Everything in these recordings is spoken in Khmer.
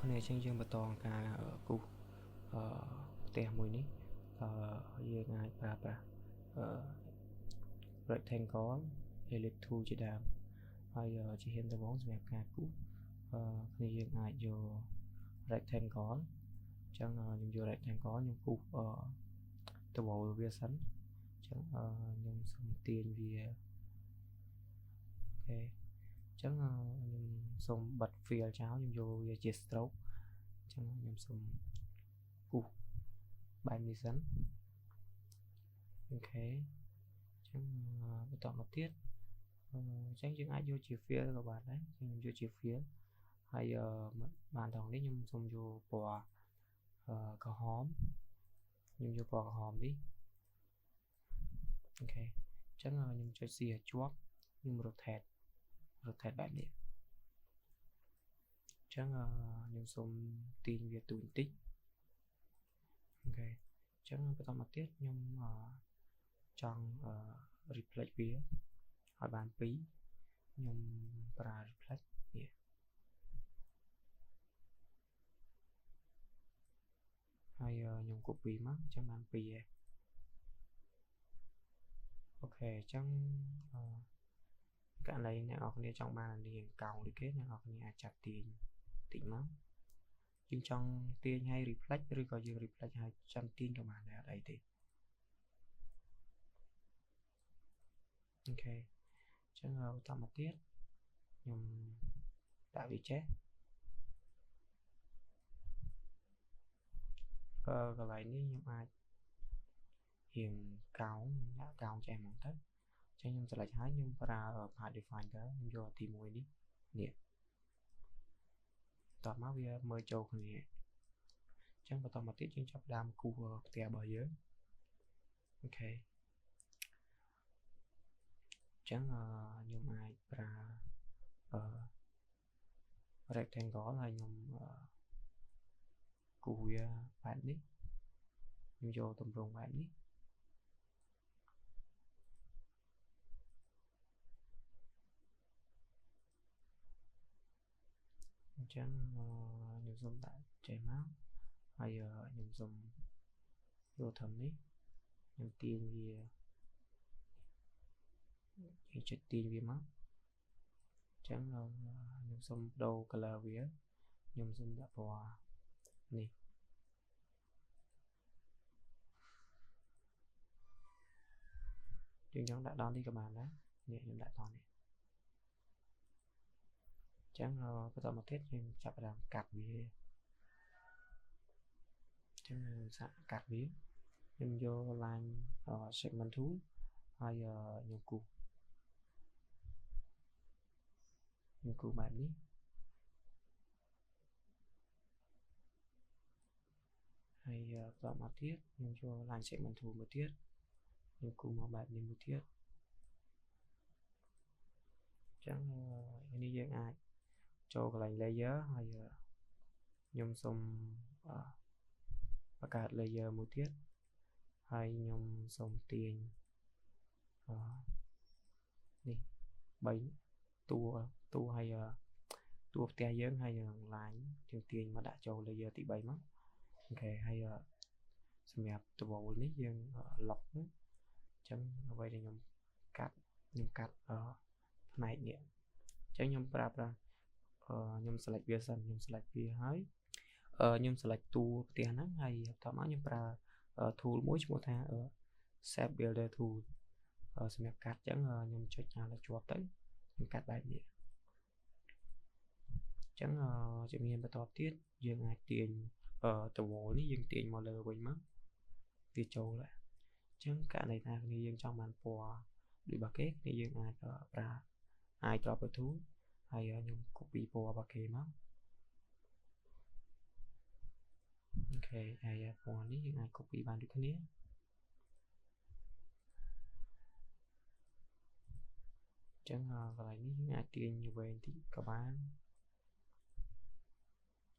này trên dương bật toàn cả ở cụ tè mùi ní dương ai rectangle elite tool chỉ đàm hay chỉ hiện tại bóng map cả cụ này dương ai vô rectangle chẳng nhưng vô rectangle nhưng cụ từ bộ bia sánh chẳng nhưng xong tiền vì ok chẳng nhưng xong bật phía cháo nhưng vô về chia stroke chẳng nhưng xong bài mì sánh ok chẳng bắt đầu một tiết chẳng những ai vô chiều phía các bạn đấy nhưng vô chiều phía hay bàn thằng đấy nhưng xong vô bò có hóm nhưng vô bò có hóm đi ok chẳng nhưng cho xìa chuốc nhưng rotate bạn đi chẳng nhưng xong tin về tụi tích ok chẳng bắt đầu một tiết nhưng trong reflect phía hỏi bàn phí nhưng pra reflect yeah. Hay nhưng copy mất trong bàn phí ok chẳng cả này nè ở đây trong bàn thì hiện cầu đi kết nè ở nhà chặt tiền tỉnh mất nhưng trong tiền hay reflect rồi có gì reflect 200 tiền cho bạn ở đây thì ok chẳng tao một tiết nhưng tạo vị chết còn lại ní nhưng ai hiện cao đã cao cho em một thích cho nhưng sẽ lại hái nhưng ra ở phải define cái nhưng do tìm mùi đi nè tọt máu bia mời châu nè chẳng có tao một tiết trên chấp đam cu tè bờ dưới ok chẳng nhưng ai ra rectangle là nhưng cùi bạn đi nhưng vô tầm rồng bạn đi chẳng nhưng dùng tại chảy máu hay nhưng dùng vô thầm đi nhưng tiền vì chết tiền vì máu chẳng nhưng dùng đầu color vía nhưng dùng đã bò nè nhưng chúng đã đón đi các bạn đó nè chúng đã đón nè chẳng có tao một tiết nhưng chặt làm cắt vì chẳng cắt ví nhưng vô line segment thú hay nhiều cụ bạn đi hay tạo một tiết nhưng cho line segment thú một tiết nhưng cụ một bạn đi một tiết chẳng ini dạng ai cho cái lành layer hay nhôm xong và cả layer một tiết hay nhôm xong tiền đi bánh tu hay tu tia dưỡng hay lái tiền tiền mà đã cho layer tỷ bảy mất ok hay xem đẹp từ bộ nít dương lọc chẳng vậy thì nhôm cắt này nhẹ chẳng nhôm ra nhôm select bia sân nhôm select bia hái nhôm select tu tiền nắng hay thoải mái nhôm ra tool mỗi một tháng ở set builder tool xem đẹp cắt chẳng nhôm cho nhà là chuột tới nhôm cắt bài nhẹ chẳng chỉ miền bắt đầu tiết dương ai tiền từ bộ ní dương tiền mà lờ quên mất vì châu lại chẳng cả này ta như dương trong màn phò bị bà kết thì dương ai ra ai cho cái thú hay nhưng copy phò bà kê mất ok hay phò ní dương ai copy bàn được cái ní chẳng lại ní dương ai tiền như vậy thì các bạn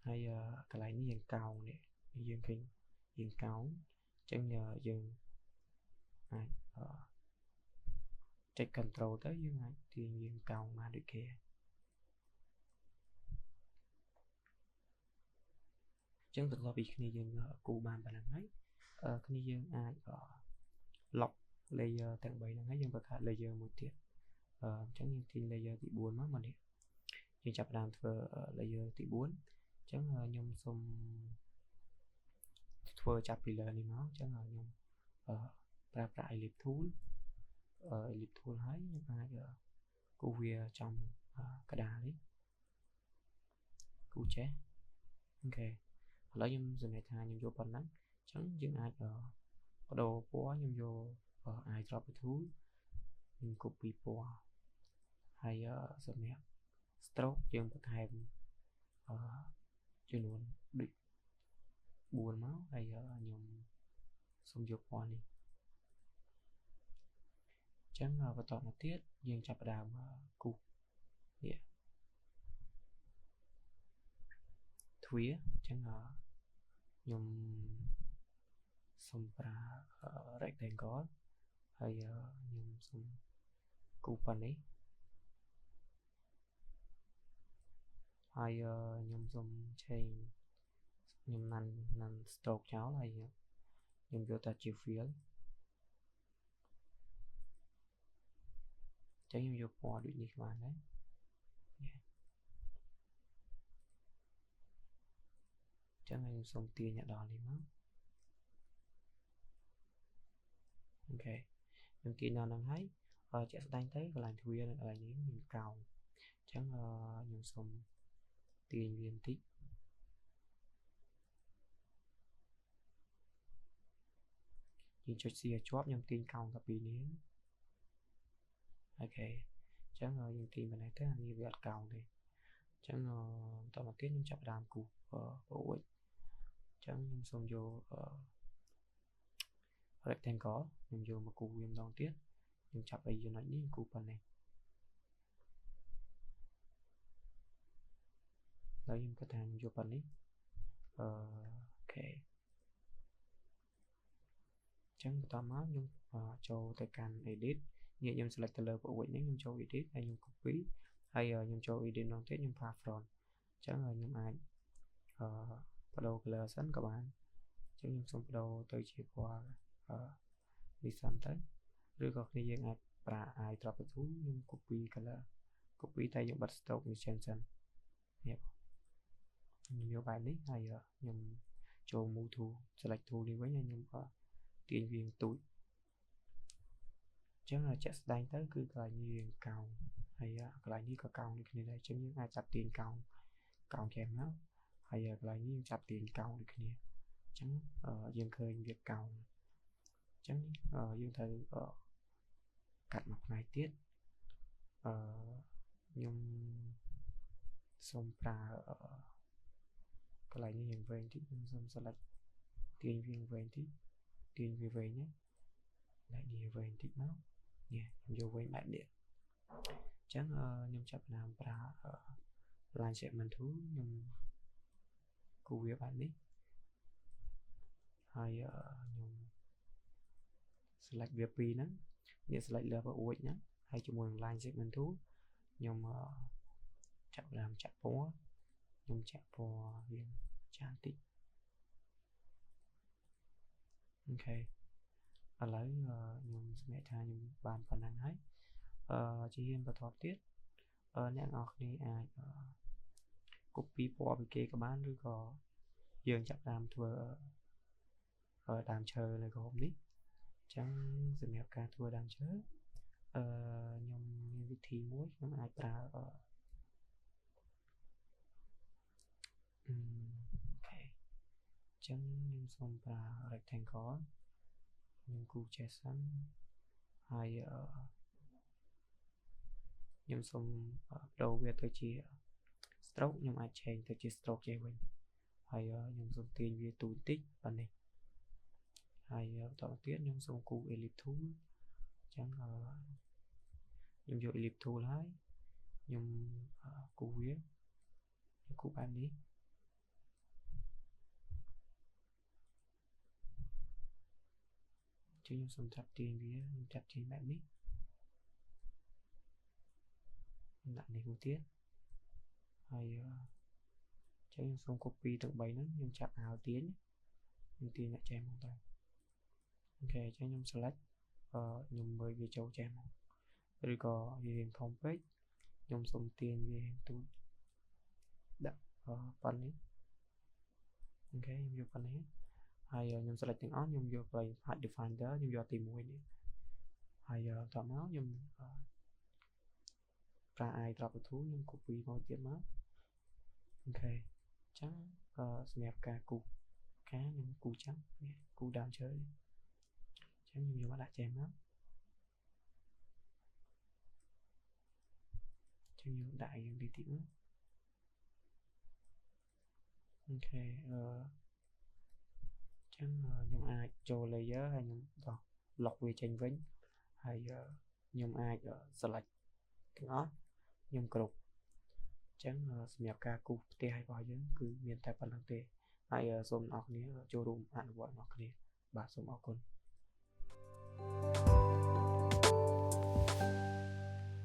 hay cái lại ní dương cao nè dương kinh dương cao chẳng nhờ dương ai check control tới dương ai thì dương cao mà được kìa Chẳngបន្ទាប់ពីគ្នាយើងគូបានប៉ុណ្ណឹងហើយគ្នាយើងអាច lock layer ទាំង3ហ្នឹងហើយយើងបង្កើត layer មួយទៀតអញ្ចឹងយើងទាញ layer ទី4មកនេះយើងចាប់ផ្ដើមធ្វើ layer ទី4អញ្ចឹងខ្ញុំសូមធ្វើចាប់ពី layer នេះមកអញ្ចឹងខ្ញុំប្រើប្រាស់ ellipse tool ហើយខ្ញុំអាចគូវាចំកណ្ដាលនេះគូចេះអូខេឥឡូវខ្ញុំសង្កេតថាខ្ញុំយកប៉ុណ្ណឹងអញ្ចឹងយើងអាចបដូរពណ៌ខ្ញុំយក eyedropper tool ខ្ញុំ copy ពណ៌ហើយសម្រាប់ stroke យើងបន្ថែមចំនួនដូច4មកហើយខ្ញុំសូមយកពណ៌នេះអញ្ចឹងបន្តមកទៀតយើងចាប់ផ្ដើមគូសនេះទ្វារអញ្ចឹងខ្ញុំសូមប្រើ rectangle ហើយខ្ញុំសូមគូសប៉ុណ្នេះហើយខ្ញុំសូមឆេងខ្ញុំណាន់ stroke ចោលហើយខ្ញុំយកតែជា fill ចឹងខ្ញុំយកពណ៌ដូចនេះបានដែរចឹងខ្ញុំសូមទាញដល់នេះមកអូខេខ្ញុំទាញដល់ហ្នឹងហើយជាក់ស្ដែងទៅកន្លែងទ្វារនៅកន្លែងនេះមានកោងអញ្ចឹងខ្ញុំសូមទាញវាបន្តិចយើងចុច C ឲ្យជាប់ខ្ញុំទាញកោងតែពីនេះអូខេអញ្ចឹងយើងទាញប៉ុណ្ណេះទៅអានេះវាអត់កោងទេអញ្ចឹងបន្តមកទៀតខ្ញុំចាប់ផ្ដើមគូសប្រួយអញ្ចឹងខ្ញុំសូមយក rectangle ខ្ញុំយកមកគូសវាម្ដងទៀតខ្ញុំចាប់ឲ្យចំណុចនេះគូសប៉ុណ្ណេះហើយខ្ញុំគិតថាខ្ញុំយកប៉ុណ្នេះអូខេអញ្ចឹងបន្តមកខ្ញុំចូលទៅកាន់ edit នេះខ្ញុំ select ទៅលើប្រួយនេះខ្ញុំចូល edit ហើយខ្ញុំ copy ហើយខ្ញុំចូល edit ម្ដងទៀតខ្ញុំ path front អញ្ចឹងខ្ញុំអាចបដូរ color សិនក៏បានអញ្ចឹងខ្ញុំសូមបដូរទៅជាពណ៌នេះសិនទៅឬក៏គ្នាយើងអាចប្រើ eyedropper tool ខ្ញុំ copy color copy តែខ្ញុំបិទ stroke នេះចេញសិននេះខ្ញុំយកបែបនេះហើយខ្ញុំចូល move tool select tool នេះវិញហើយខ្ញុំទាញវាទូចអញ្ចឹងជាក់ស្ដែងទៅគឺកន្លែងនេះវាកោងហើយកន្លែងនេះក៏កោងដូចគ្នាដែរអញ្ចឹងយើងអាចចាប់ទាញកោងចេញមកហើយកន្លែងនេះយើងចាប់ទាញកោងដូចគ្នាអញ្ចឹងយើងឃើញវាកោងអញ្ចឹងយើងត្រូវកាត់មួយផ្នែកទៀតខ្ញុំសូមប្រើកន្លែងនេះយ៉ាងវែងតិចខ្ញុំសូម select ទាញវាវែងតិចទាញវាវែងណាដាក់នេះវែងតិចមកនេះខ្ញុំយកវែងបែបនេះអញ្ចឹងខ្ញុំចាប់ផ្ដើមប្រើ line segment tool ខ្ញុំគូវាបែបនេះហើយខ្ញុំ select វាពីរហ្នឹងនេះ select លើប្រួយហ្នឹងហើយជាមួយនឹង line segment tool ខ្ញុំចាប់ផ្ដើមចាក់ពណ៌ខ្ញុំចាក់ពណ៌វាចាស់តិចអូខេឥឡូវខ្ញុំសម្រាប់ថាខ្ញុំបានប៉ុណ្ណឹងហើយជារៀនបន្តទៀតអ្នកនរគ្នាអាច copy ពណ៌ពីគេក៏បានឬក៏យើងចាប់ផ្ដើមធ្វើដើមឈើនៅក្រុមនេះអញ្ចឹងសម្រាប់ការធ្វើដើមឈើខ្ញុំមានវិធីមួយខ្ញុំអាចប្រើអូខេអញ្ចឹងខ្ញុំសូមប្រើ rectangle ខ្ញុំគូស JSON ហើយខ្ញុំសូមបដូរវាទៅជា stroke ខ្ញុំអាច change ទៅជា stroke ចេះវិញហើយខ្ញុំសូមទាញវាទូបន្តិចប៉ុណ្ណេះហើយបន្តទៀតខ្ញុំសូមគូស ellipse tool អញ្ចឹងខ្ញុំយក ellipse tool ហើយខ្ញុំគូសវាគូសបែបនេះខ្ញុំសូមចាប់ទាញវាខ្ញុំចាប់ទាញបែបនេះដាក់នេះមួយទៀតហើយ ចឹងខ្ញុំសូម copy ទាំង3ហ្នឹងខ្ញុំចាប់អាវទាញខ្ញុំទាញអ្នកចែមមកទៅអូខេចឹងខ្ញុំ select ខ្ញុំមើលវាចូលចែមមកឬក៏វារៀងធំពេកខ្ញុំសូមទាញវាទូចដាក់ប៉ុណ្ណេះអូខេខ្ញុំយកប៉ុណ្ណេះហើយខ្ញុំ select ទាំងអស់ខ្ញុំយកទៅ Hide Defender ខ្ញុំយកទី1នេះហើយបន្ទាប់មកខ្ញុំប្រើ I drop to ខ្ញុំ copy មកទៀតមកអូខេចឹងសម្រាប់ការគូសខ្ញុំគូសចឹងគូសដើមឈើចឹងខ្ញុំយកមកដាក់ចែមមកចឹងខ្ញុំដាក់យ៉ាងតិចមកអូខេចឹងខ្ញុំអាចចូល layer ហើយខ្ញុំដោះ lock វាចេញវិញហើយខ្ញុំអាច select ទាំងអស់ខ្ញុំគ្រប់ចឹងសម្រាប់ការគូសផ្ទះរបស់យើងគឺមានតែប៉ុណ្្នឹងទេហើយសូមអ្នកនរគ្នាចូលរួមអនុវត្តអ្នកនរគ្នាបាទសូមអរគុណ